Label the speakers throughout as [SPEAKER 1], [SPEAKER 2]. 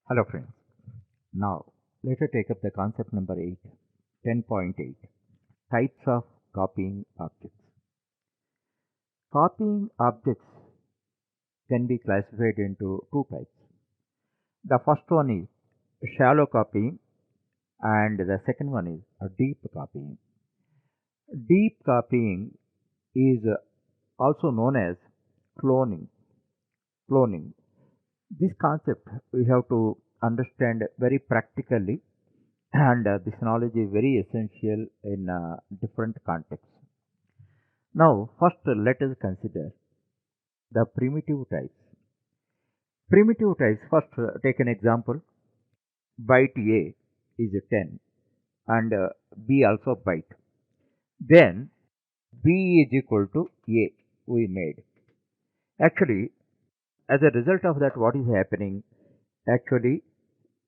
[SPEAKER 1] Hello friends. Now let us take up the concept number 8, 10.8, types of copying objects. Copying objects can be classified into two types. The first one is shallow copying and the second one is a deep copying. Deep copying is also known as cloning. Cloning. This concept we have to understand very practically, and this knowledge is very essential in different contexts. Now, first let us consider the primitive types. Primitive types, first take an example. Byte A is 10 and B also byte. Then B is equal to A we made. Actually, as a result of that, what is happening? Actually,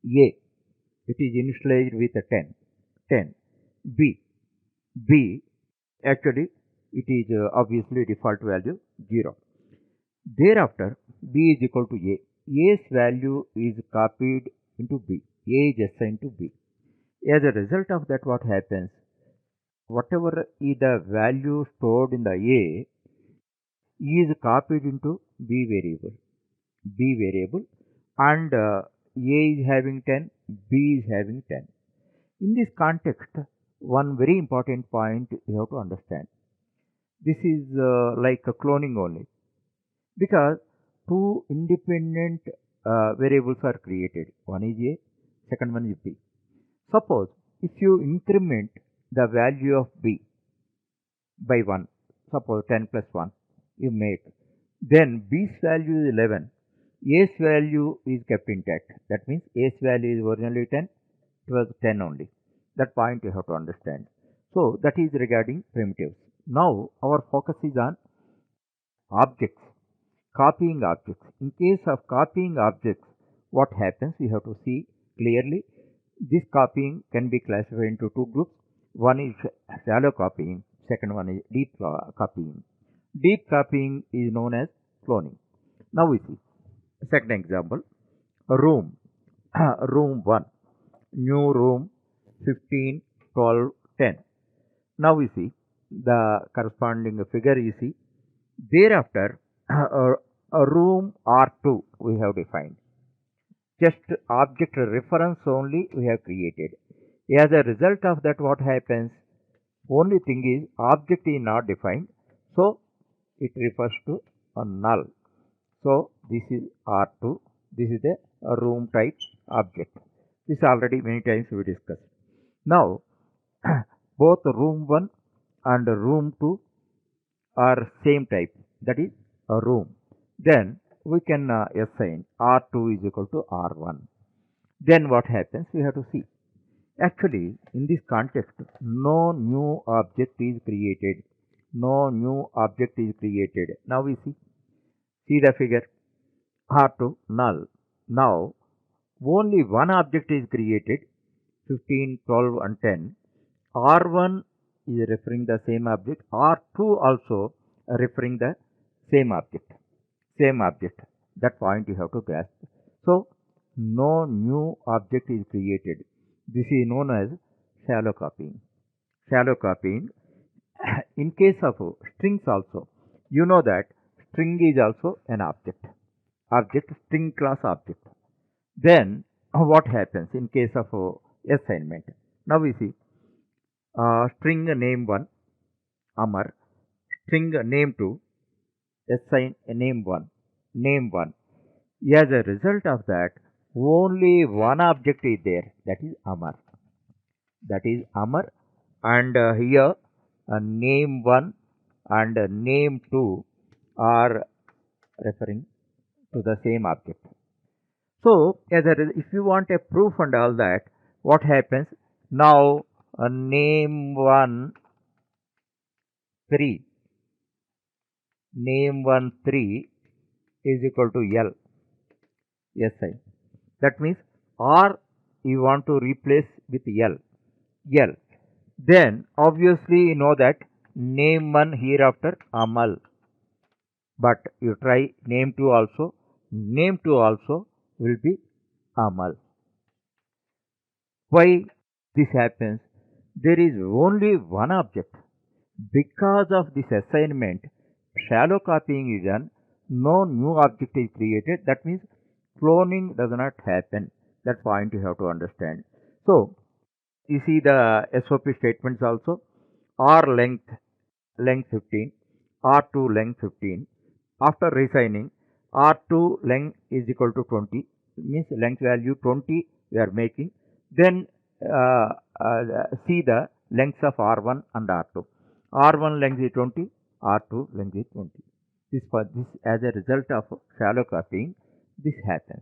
[SPEAKER 1] A, it is initialized with a 10. 10. B. B, actually, it is obviously default value 0. Thereafter, B is equal to A. A's value is copied into B. A is assigned to B. As a result of that, what happens? Whatever is the value stored in the A is copied into B variable. B variable, and A is having 10, B is having 10. In this context, one very important point you have to understand. This is like a cloning only, because two independent variables are created. One is A, second one is B. Suppose if you increment the value of B by 1, suppose 10 plus 1 you make, then B's value is 11, A's value is kept intact. That means A's value is originally 10, it was 10 only. That point you have to understand. So that is regarding primitives. Now our focus is on objects, copying objects. In case of copying objects, what happens? We have to see clearly. This copying can be classified into two groups. One is shallow copying, second one is deep copying. Deep copying is known as cloning. Now we see. Second example, room, room 1, new room 15, 12, 10. Now we see the corresponding figure you see. Thereafter, a room R2 we have defined. Just object reference only we have created. As a result of that, what happens? Only thing is object is not defined, so it refers to a null. So this is R2. This is the room type object. This already many times we discussed. Now both room 1 and room 2 are same type, that is a room. Then we can assign R2 is equal to R1. Then what happens? We have to see. Actually, in this context, no new object is created. No new object is created. Now we see the figure. R2 null. Now only one object is created, 15, 12 and 10. R1 is referring the same object. R2 also referring the same object. Same object. That point you have to grasp. So no new object is created. This is known as shallow copying. Shallow copying. In case of strings also, you know that string is also an object. Object, string class object. Then what happens in case of assignment? Now we see string name 1, Amar, string name 2, assign name 1, name 1. As a result of that, only one object is there, that is Amar. That is Amar, and here name 1 and name 2 are referring to the same object. So, if you want a proof and all that, what happens? Now, name 1 3, name 1 3 is equal to L. SI. That means R you want to replace with L. L. Then obviously you know that name 1 hereafter Amal. But you try name 2 also. Name 2 also will be Amal. Why this happens? There is only one object. Because of this assignment, shallow copying is done, no new object is created. That means cloning does not happen. That point you have to understand. So, you see the SOP statements also. R length 15, R2 length 15. After resigning, R2 length is equal to 20, means length value 20 we are making. Then see the lengths of R1 and R2. R1 length is 20, R2 length is 20. This as a result of shallow copying, this happens.